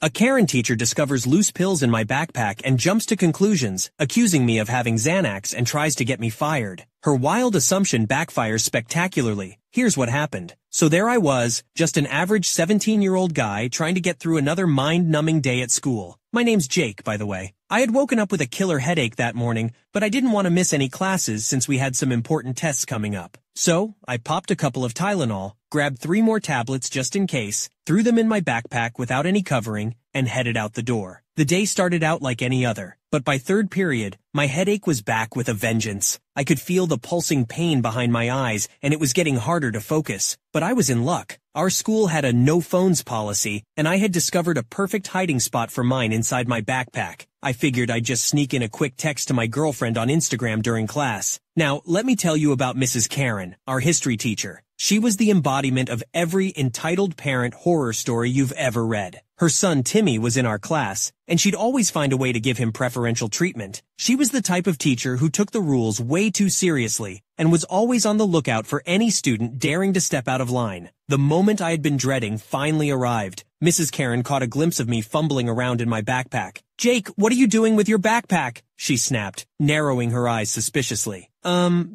A Karen teacher discovers loose pills in my backpack and jumps to conclusions, accusing me of having Xanax and tries to get me fired. Her wild assumption backfires spectacularly. Here's what happened. So there I was, just an average 17-year-old guy trying to get through another mind-numbing day at school. My name's Jake, by the way. I had woken up with a killer headache that morning, but I didn't want to miss any classes since we had some important tests coming up. So, I popped a couple of Tylenol, grabbed 3 more tablets just in case, threw them in my backpack without any covering, and headed out the door. The day started out like any other, but by third period, my headache was back with a vengeance. I could feel the pulsing pain behind my eyes, and it was getting harder to focus. But I was in luck. Our school had a no phones policy, and I had discovered a perfect hiding spot for mine inside my backpack. I figured I'd just sneak in a quick text to my girlfriend on Instagram during class. Now, let me tell you about Mrs. Karen, our history teacher. She was the embodiment of every entitled parent horror story you've ever read. Her son Timmy was in our class, and she'd always find a way to give him preferential treatment. She was the type of teacher who took the rules way too seriously, and was always on the lookout for any student daring to step out of line. The moment I had been dreading finally arrived. Mrs. Karen caught a glimpse of me fumbling around in my backpack. "Jake, what are you doing with your backpack?" she snapped, narrowing her eyes suspiciously.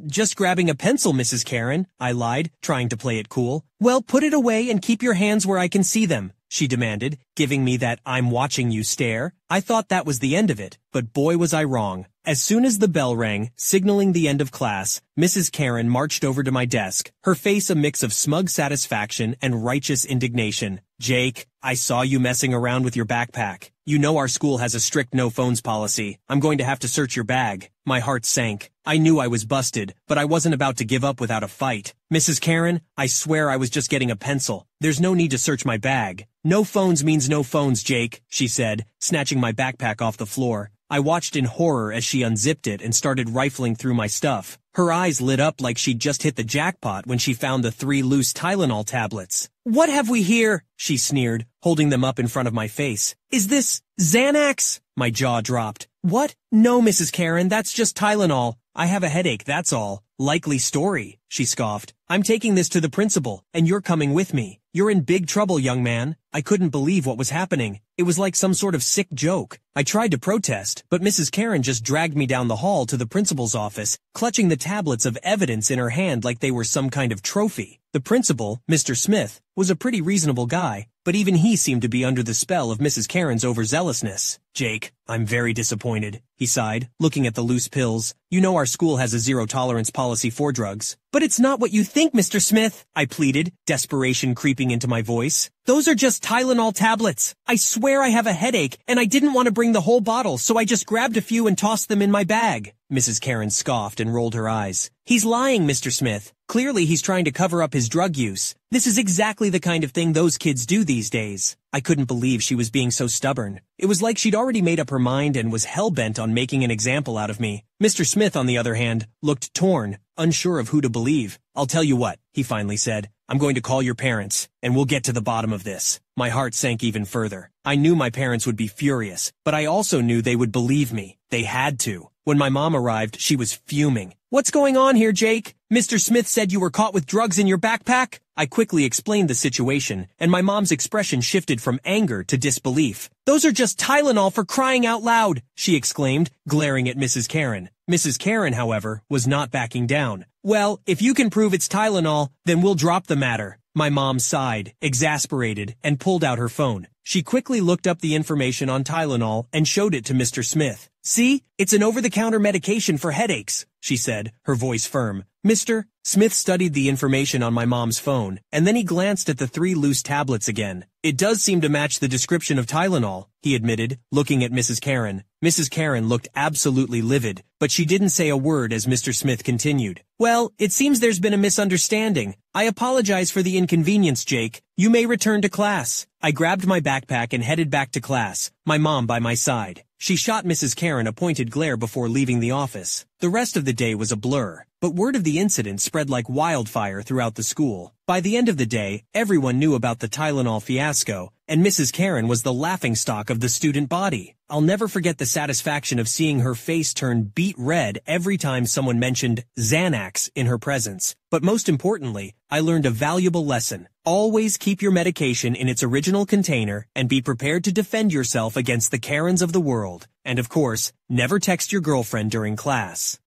Just grabbing a pencil, Mrs. Karen," I lied, trying to play it cool. "Well, put it away and keep your hands where I can see them," she demanded, giving me that "I'm watching you" stare. I thought that was the end of it, but boy was I wrong. As soon as the bell rang, signaling the end of class, Mrs. Karen marched over to my desk, her face a mix of smug satisfaction and righteous indignation. "Jake, I saw you messing around with your backpack. You know our school has a strict no phones policy. I'm going to have to search your bag." My heart sank. I knew I was busted, but I wasn't about to give up without a fight. "Mrs. Karen, I swear I was just getting a pencil. There's no need to search my bag." "No phones means no phones, Jake," she said, snatching my backpack off the floor. I watched in horror as she unzipped it and started rifling through my stuff. Her eyes lit up like she'd just hit the jackpot when she found the 3 loose Tylenol tablets. "What have we here?" she sneered, holding them up in front of my face. "Is this Xanax?" My jaw dropped. "What? No, Mrs. Karen, that's just Tylenol. I have a headache, that's all." "Likely story," she scoffed. "I'm taking this to the principal, and you're coming with me. You're in big trouble, young man." I couldn't believe what was happening. It was like some sort of sick joke. I tried to protest, but Mrs. Karen just dragged me down the hall to the principal's office, clutching the tablets of evidence in her hand like they were some kind of trophy. The principal, Mr. Smith, was a pretty reasonable guy, but even he seemed to be under the spell of Mrs. Karen's overzealousness. "Jake, I'm very disappointed," he sighed, looking at the loose pills. "You know our school has a zero-tolerance policy for drugs." "But it's not what you think, Mr. Smith," I pleaded, desperation creeping into my voice. "Those are just Tylenol tablets. I swear I have a headache, and I didn't want to bring the whole bottle, so I just grabbed a few and tossed them in my bag." Mrs. Karen scoffed and rolled her eyes. "He's lying, Mr. Smith. Clearly he's trying to cover up his drug use. This is exactly the kind of thing those kids do these days." I couldn't believe she was being so stubborn. It was like she'd already made up her mind and was hell-bent on making an example out of me. Mr. Smith, on the other hand, looked torn, unsure of who to believe. "I'll tell you what," he finally said. "I'm going to call your parents, and we'll get to the bottom of this." My heart sank even further. I knew my parents would be furious, but I also knew they would believe me. They had to. When my mom arrived, she was fuming. "What's going on here, Jake? Mr. Smith said you were caught with drugs in your backpack?" I quickly explained the situation, and my mom's expression shifted from anger to disbelief. "Those are just Tylenol, for crying out loud," she exclaimed, glaring at Mrs. Karen. Mrs. Karen, however, was not backing down. "Well, if you can prove it's Tylenol, then we'll drop the matter." My mom sighed, exasperated, and pulled out her phone. She quickly looked up the information on Tylenol and showed it to Mr. Smith. "See, it's an over-the-counter medication for headaches," she said, her voice firm. "Mr. Smith studied the information on my mom's phone, and then he glanced at the 3 loose tablets again. "It does seem to match the description of Tylenol," he admitted, looking at Mrs. Karen. Mrs. Karen looked absolutely livid, but she didn't say a word as Mr. Smith continued. "Well, it seems there's been a misunderstanding. I apologize for the inconvenience, Jake. You may return to class." I grabbed my backpack and headed back to class, my mom by my side. She shot Mrs. Karen a pointed glare before leaving the office. The rest of the day was a blur, but word of the incident spread like wildfire throughout the school. By the end of the day, everyone knew about the Tylenol fiasco, and Mrs. Karen was the laughingstock of the student body. I'll never forget the satisfaction of seeing her face turn beet red every time someone mentioned Xanax in her presence. But most importantly, I learned a valuable lesson. Always keep your medication in its original container and be prepared to defend yourself against the Karens of the world. And of course, never text your girlfriend during class.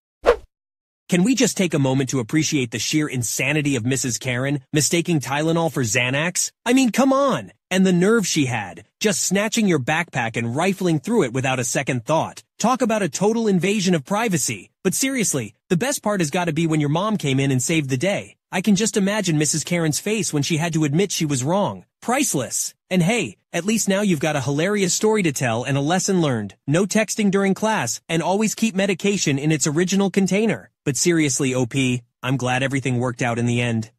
Can we just take a moment to appreciate the sheer insanity of Mrs. Karen, mistaking Tylenol for Xanax? I mean, come on! And the nerve she had, just snatching your backpack and rifling through it without a second thought. Talk about a total invasion of privacy. But seriously, the best part has got to be when your mom came in and saved the day. I can just imagine Mrs. Karen's face when she had to admit she was wrong. Priceless. And hey, at least now you've got a hilarious story to tell and a lesson learned. No texting during class, and always keep medication in its original container. But seriously, OP, I'm glad everything worked out in the end.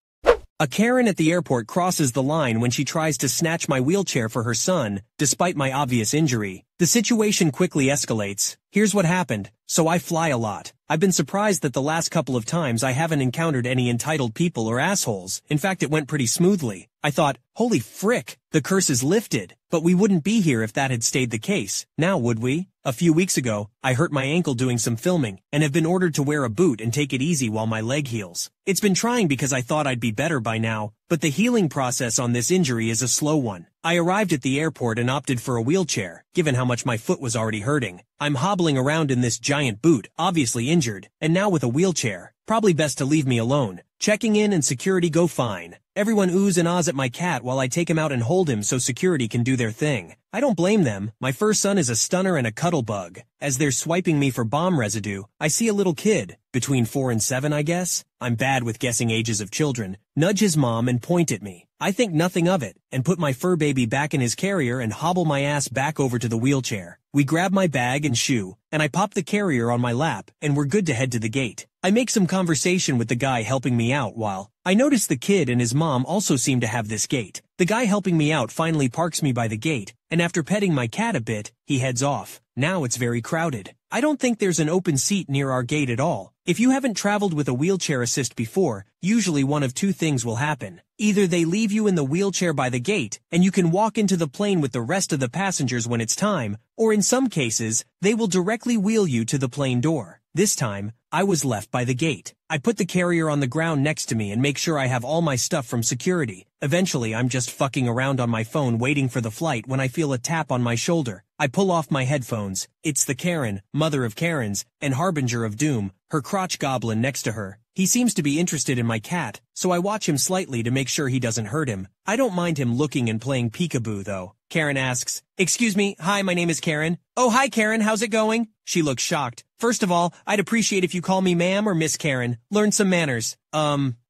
A Karen at the airport crosses the line when she tries to snatch my wheelchair for her son, despite my obvious injury. The situation quickly escalates. Here's what happened. So I fly a lot. I've been surprised that the last couple of times I haven't encountered any entitled people or assholes. In fact, it went pretty smoothly. I thought, holy frick, the curse is lifted. But we wouldn't be here if that had stayed the case. Now would we? A few weeks ago, I hurt my ankle doing some filming, and have been ordered to wear a boot and take it easy while my leg heals. It's been trying because I thought I'd be better by now, but the healing process on this injury is a slow one. I arrived at the airport and opted for a wheelchair, given how much my foot was already hurting. I'm hobbling around in this giant boot, obviously injured, and now with a wheelchair. Probably best to leave me alone. Checking in and security go fine. Everyone oohs and ahs at my cat while I take him out and hold him so security can do their thing. I don't blame them. My first son is a stunner and a cuddle bug. As they're swiping me for bomb residue, I see a little kid, between 4 and 7 I guess. I'm bad with guessing ages of children. Nudge his mom and point at me. I think nothing of it, and put my fur baby back in his carrier and hobble my ass back over to the wheelchair. We grab my bag and shoe, and I pop the carrier on my lap, and we're good to head to the gate. I make some conversation with the guy helping me out while I notice the kid and his mom also seem to have this gait. The guy helping me out finally parks me by the gate, and after petting my cat a bit, he heads off. Now it's very crowded. I don't think there's an open seat near our gate at all. If you haven't traveled with a wheelchair assist before, usually one of two things will happen. Either they leave you in the wheelchair by the gate, and you can walk into the plane with the rest of the passengers when it's time, or in some cases, they will directly wheel you to the plane door. This time, I was left by the gate. I put the carrier on the ground next to me and make sure I have all my stuff from security. Eventually, I'm just fucking around on my phone waiting for the flight when I feel a tap on my shoulder. I pull off my headphones. It's the Karen, mother of Karens, and harbinger of doom, her crotch goblin next to her. He seems to be interested in my cat, so I watch him slightly to make sure he doesn't hurt him. I don't mind him looking and playing peekaboo though. Karen asks, "Excuse me, hi, my name is Karen." "Oh, hi Karen, how's it going?" She looks shocked. "First of all, I'd appreciate if you call me ma'am or Miss Karen. Learn some manners."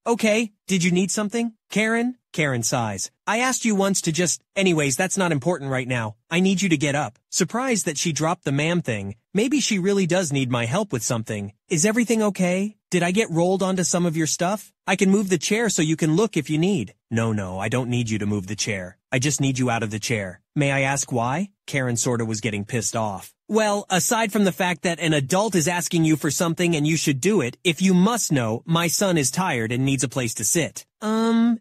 Okay, did you need something? Karen? Karen sighs. "I asked you once to just, anyways, that's not important right now. I need you to get up." Surprised that she dropped the ma'am thing. Maybe she really does need my help with something. "Is everything okay? Did I get rolled onto some of your stuff? I can move the chair so you can look if you need." No, I don't need you to move the chair. I just need you out of the chair." "May I ask why?" Karen sorta was getting pissed off. "Well, aside from the fact that an adult is asking you for something and you should do it, if you must know, my son is tired and needs a place to sit."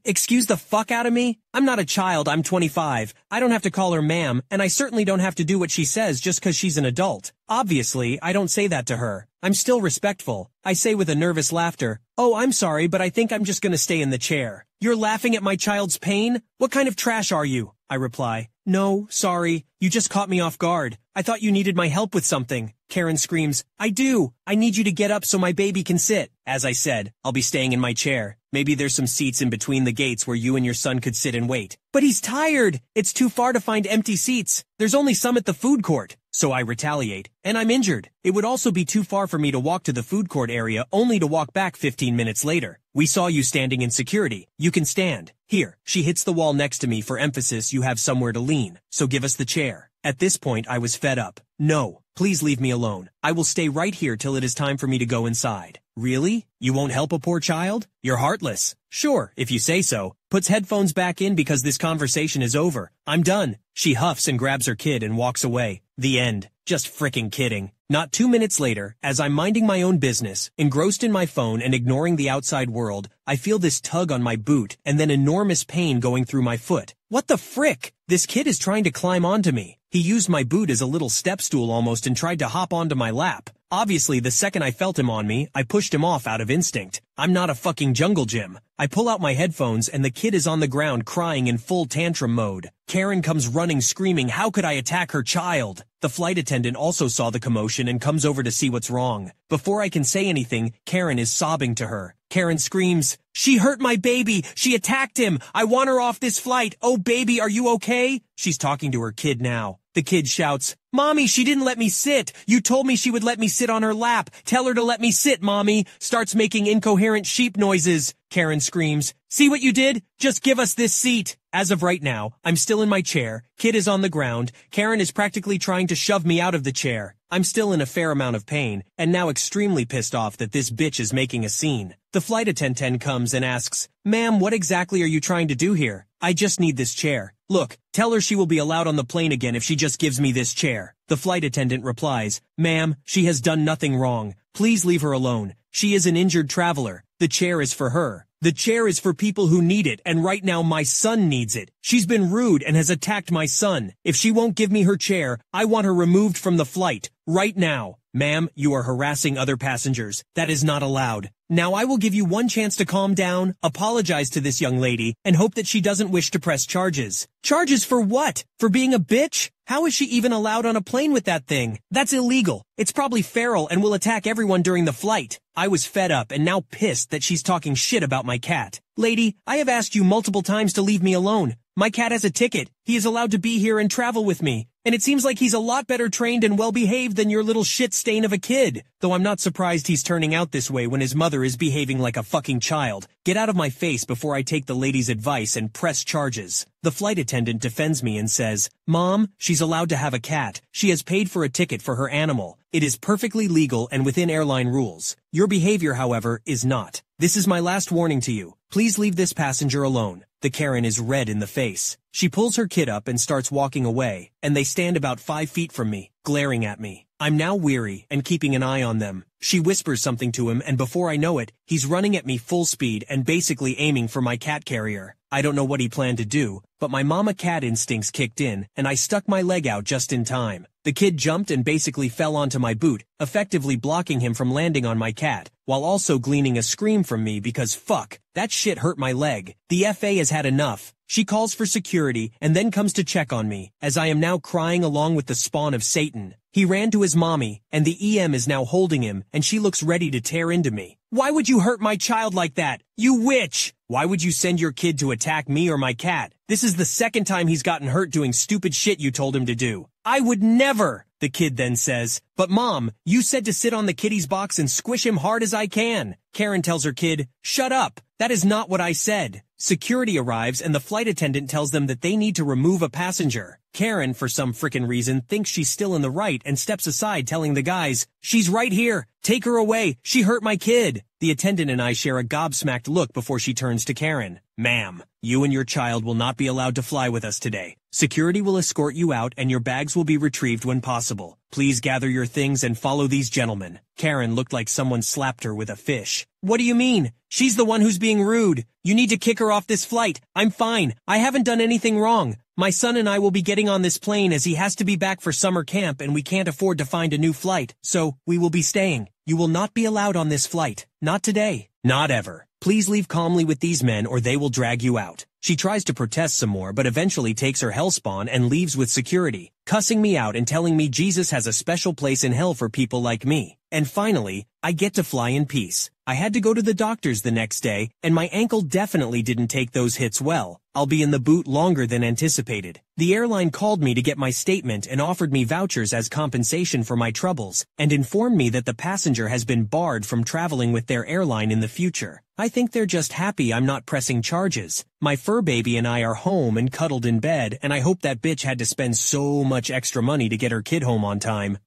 Excuse the fuck out of me? I'm not a child, I'm 25. I don't have to call her ma'am, and I certainly don't have to do what she says just 'cause she's an adult. Obviously, I don't say that to her. I'm still respectful. I say with a nervous laughter, "Oh, I'm sorry, but I think I'm just gonna stay in the chair." "You're laughing at my child's pain? What kind of trash are you?" I reply. "No, sorry, you just caught me off guard. I thought you needed my help with something." Karen screams, "I do. I need you to get up so my baby can sit." As I said, I'll be staying in my chair. Maybe there's some seats in between the gates where you and your son could sit and wait. "But he's tired. It's too far to find empty seats. There's only some at the food court." So I retaliate. "And I'm injured. It would also be too far for me to walk to the food court area only to walk back 15 minutes later. We saw you standing in security. You can stand. Here." She hits the wall next to me for emphasis. "You have somewhere to lean, so give us the chair." At this point I was fed up. "No, please leave me alone. I will stay right here till it is time for me to go inside." Really? You won't help a poor child? You're heartless. Sure, if you say so. Puts headphones back in because this conversation is over. I'm done. She huffs and grabs her kid and walks away. The end. Just frickin' kidding. Not 2 minutes later, as I'm minding my own business, engrossed in my phone and ignoring the outside world, I feel this tug on my boot and then enormous pain going through my foot. What the frick? This kid is trying to climb onto me. He used my boot as a little step stool almost and tried to hop onto my lap. Obviously, the second I felt him on me, I pushed him off out of instinct. I'm not a fucking jungle gym. I pull out my headphones and the kid is on the ground crying in full tantrum mode. Karen comes running screaming, how could I attack her child? The flight attendant also saw the commotion and comes over to see what's wrong. Before I can say anything, Karen is sobbing to her. Karen screams, she hurt my baby! She attacked him! I want her off this flight! Oh baby, are you okay? She's talking to her kid now. The kid shouts, Mommy, she didn't let me sit! You told me she would let me sit on her lap! Tell her to let me sit, Mommy! Starts making incoherent sheep noises. Karen screams, see what you did? Just give us this seat! As of right now, I'm still in my chair, kid is on the ground, Karen is practically trying to shove me out of the chair. I'm still in a fair amount of pain, and now extremely pissed off that this bitch is making a scene. The flight attendant comes and asks, Ma'am, what exactly are you trying to do here? I just need this chair. Look, tell her she will be allowed on the plane again if she just gives me this chair. The flight attendant replies, Ma'am, she has done nothing wrong. Please leave her alone. She is an injured traveler. The chair is for her. The chair is for people who need it, and right now my son needs it. She's been rude and has attacked my son. If she won't give me her chair, I want her removed from the flight. Right now. Ma'am, you are harassing other passengers. That is not allowed. Now I will give you one chance to calm down, apologize to this young lady, and hope that she doesn't wish to press charges. Charges for what? For being a bitch? How is she even allowed on a plane with that thing? That's illegal. It's probably feral and will attack everyone during the flight. I was fed up and now pissed that she's talking shit about my cat. Lady, I have asked you multiple times to leave me alone. My cat has a ticket. He is allowed to be here and travel with me. And it seems like he's a lot better trained and well-behaved than your little shit stain of a kid. Though I'm not surprised he's turning out this way when his mother is behaving like a fucking child. Get out of my face before I take the lady's advice and press charges. The flight attendant defends me and says, Mom, she's allowed to have a cat. She has paid for a ticket for her animal. It is perfectly legal and within airline rules. Your behavior, however, is not. This is my last warning to you. Please leave this passenger alone. The Karen is red in the face. She pulls her kid up and starts walking away, and they stand about 5 feet from me, glaring at me. I'm now weary and keeping an eye on them. She whispers something to him and before I know it, he's running at me full speed and basically aiming for my cat carrier. I don't know what he planned to do, but my mama cat instincts kicked in and I stuck my leg out just in time. The kid jumped and basically fell onto my boot, effectively blocking him from landing on my cat, while also gleaning a scream from me because fuck, that shit hurt my leg. The FA has had enough. She calls for security and then comes to check on me, as I am now crying along with the spawn of Satan. He ran to his mommy, and the EM is now holding him, and she looks ready to tear into me. Why would you hurt my child like that? You witch! Why would you send your kid to attack me or my cat? This is the second time he's gotten hurt doing stupid shit you told him to do. I would never! The kid then says, but Mom, you said to sit on the kitty's box and squish him hard as I can. Karen tells her kid, shut up. That is not what I said. Security arrives and the flight attendant tells them that they need to remove a passenger. Karen, for some frickin' reason, thinks she's still in the right and steps aside telling the guys, she's right here. Take her away. She hurt my kid. The attendant and I share a gobsmacked look before she turns to Karen. Ma'am, you and your child will not be allowed to fly with us today. Security will escort you out and your bags will be retrieved when possible. Please gather your things and follow these gentlemen. Karen looked like someone slapped her with a fish. What do you mean? She's the one who's being rude. You need to kick her off this flight. I'm fine. I haven't done anything wrong. My son and I will be getting on this plane as he has to be back for summer camp and we can't afford to find a new flight, so we will be staying. You will not be allowed on this flight. Not today. Not ever. Please leave calmly with these men or they will drag you out. She tries to protest some more but eventually takes her hellspawn and leaves with security, cussing me out and telling me Jesus has a special place in hell for people like me. And finally, I get to fly in peace. I had to go to the doctors the next day, and my ankle definitely didn't take those hits well. I'll be in the boot longer than anticipated. The airline called me to get my statement and offered me vouchers as compensation for my troubles, and informed me that the passenger has been barred from traveling with their airline in the future. I think they're just happy I'm not pressing charges. My fur baby and I are home and cuddled in bed, and I hope that bitch had to spend so much extra money to get her kid home on time.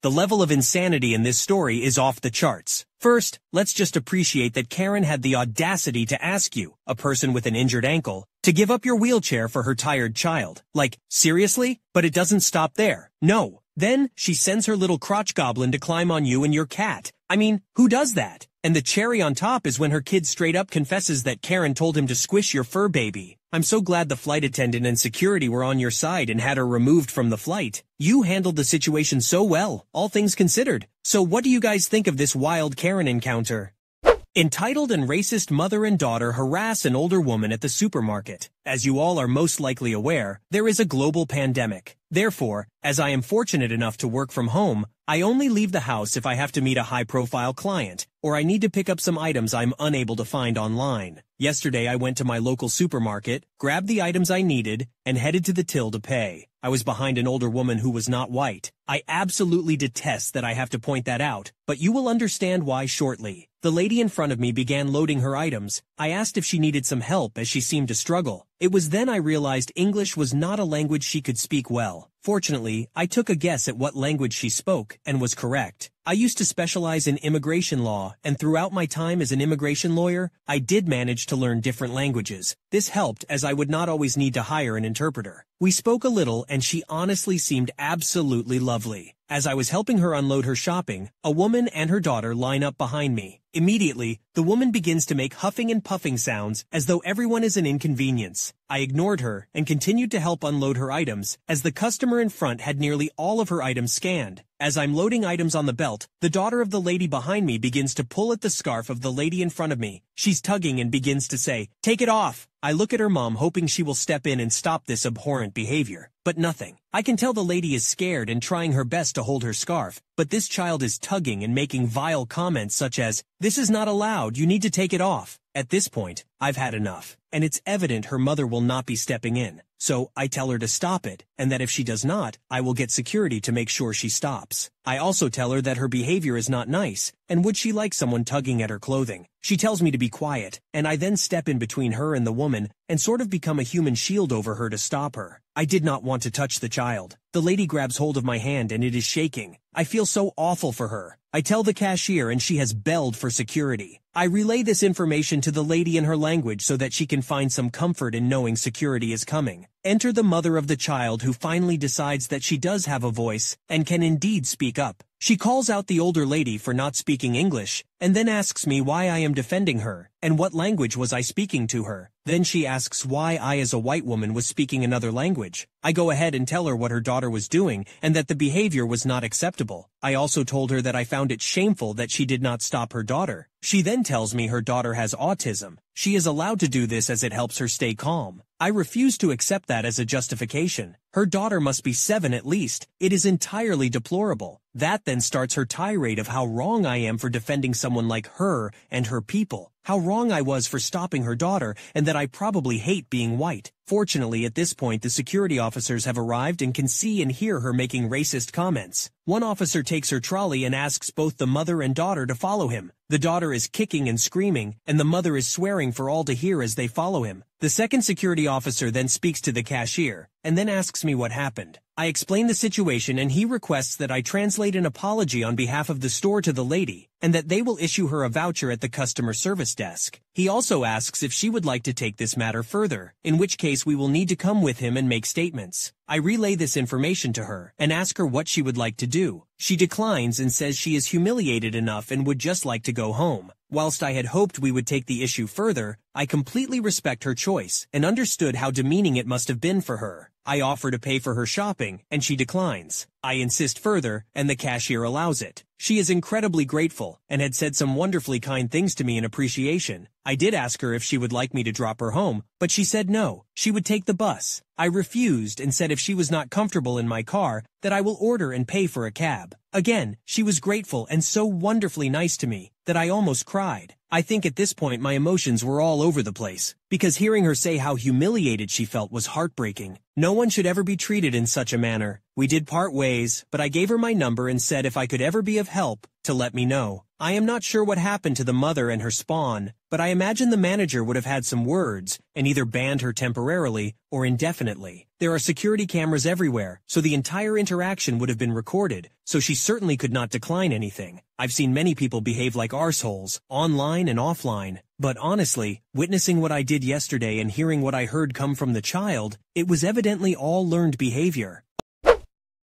The level of insanity in this story is off the charts. First, let's just appreciate that Karen had the audacity to ask you, a person with an injured ankle, to give up your wheelchair for her tired child. Like, seriously? But it doesn't stop there. No. Then, she sends her little crotch goblin to climb on you and your cat. I mean, who does that? And the cherry on top is when her kid straight up confesses that Karen told him to squish your fur baby. I'm so glad the flight attendant and security were on your side and had her removed from the flight. You handled the situation so well, all things considered. So what do you guys think of this wild Karen encounter? Entitled and racist mother and daughter harass an older woman at the supermarket. As you all are most likely aware, there is a global pandemic. Therefore, as I am fortunate enough to work from home, I only leave the house if I have to meet a high-profile client, or I need to pick up some items I'm unable to find online. Yesterday I went to my local supermarket, grabbed the items I needed, and headed to the till to pay. I was behind an older woman who was not white. I absolutely detest that I have to point that out, but you will understand why shortly. The lady in front of me began loading her items. I asked if she needed some help as she seemed to struggle. It was then I realized English was not a language she could speak well. Fortunately, I took a guess at what language she spoke, and was correct. I used to specialize in immigration law, and throughout my time as an immigration lawyer, I did manage to learn different languages. This helped as I would not always need to hire an interpreter. We spoke a little and she honestly seemed absolutely lovely. As I was helping her unload her shopping, a woman and her daughter line up behind me. Immediately, the woman begins to make huffing and puffing sounds as though everyone is an inconvenience. I ignored her and continued to help unload her items as the customer in front had nearly all of her items scanned. As I'm loading items on the belt, the daughter of the lady behind me begins to pull at the scarf of the lady in front of me. She's tugging and begins to say, "Take it off." I look at her mom hoping she will step in and stop this abhorrent behavior. But nothing. I can tell the lady is scared and trying her best to hold her scarf, but this child is tugging and making vile comments such as, "This is not allowed, you need to take it off." At this point, I've had enough, and it's evident her mother will not be stepping in. So I tell her to stop it, and that if she does not, I will get security to make sure she stops. I also tell her that her behavior is not nice, and would she like someone tugging at her clothing. She tells me to be quiet, and I then step in between her and the woman, and sort of become a human shield over her to stop her. I did not want to touch the child. The lady grabs hold of my hand and it is shaking. I feel so awful for her. I tell the cashier and she has belled for security. I relay this information to the lady in her language so that she can find some comfort in knowing security is coming. Enter the mother of the child who finally decides that she does have a voice and can indeed speak up. She calls out the older lady for not speaking English, and then asks me why I am defending her, and what language was I speaking to her. Then she asks why I as a white woman was speaking another language. I go ahead and tell her what her daughter was doing, and that the behavior was not acceptable. I also told her that I found it shameful that she did not stop her daughter. She then tells me her daughter has autism. She is allowed to do this as it helps her stay calm. I refuse to accept that as a justification. Her daughter must be 7 at least. It is entirely deplorable. That then starts her tirade of how wrong I am for defending someone like her and her people. How wrong I was for stopping her daughter, and that I probably hate being white. Fortunately, at this point the security officers have arrived and can see and hear her making racist comments. One officer takes her trolley and asks both the mother and daughter to follow him. The daughter is kicking and screaming, and the mother is swearing for all to hear as they follow him. The second security officer then speaks to the cashier, and then asks me what happened. I explain the situation and he requests that I translate an apology on behalf of the store to the lady, and that they will issue her a voucher at the customer service desk. He also asks if she would like to take this matter further, in which case we will need to come with him and make statements. I relay this information to her, and ask her what she would like to do. She declines and says she is humiliated enough and would just like to go home. Whilst I had hoped we would take the issue further, I completely respect her choice, and understood how demeaning it must have been for her. I offer to pay for her shopping, and she declines. I insist further, and the cashier allows it. She is incredibly grateful, and had said some wonderfully kind things to me in appreciation. I did ask her if she would like me to drop her home, but she said no, she would take the bus. I refused and said if she was not comfortable in my car, that I will order and pay for a cab. Again, she was grateful and so wonderfully nice to me, that I almost cried. I think at this point my emotions were all over the place, because hearing her say how humiliated she felt was heartbreaking. No one should ever be treated in such a manner. We did part ways, but I gave her my number and said if I could ever be of help, to let me know. I am not sure what happened to the mother and her spawn, but I imagine the manager would have had some words and either banned her temporarily or indefinitely. There are security cameras everywhere, so the entire interaction would have been recorded, so she certainly could not decline anything. I've seen many people behave like arseholes, online and offline, but honestly, witnessing what I did yesterday and hearing what I heard come from the child, it was evidently all learned behavior.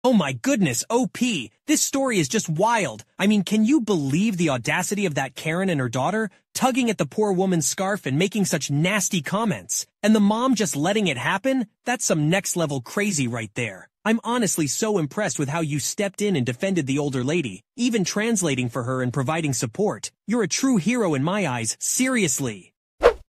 Oh my goodness, OP, this story is just wild. I mean, can you believe the audacity of that Karen and her daughter, tugging at the poor woman's scarf and making such nasty comments? And the mom just letting it happen? That's some next-level crazy right there. I'm honestly so impressed with how you stepped in and defended the older lady, even translating for her and providing support. You're a true hero in my eyes, seriously.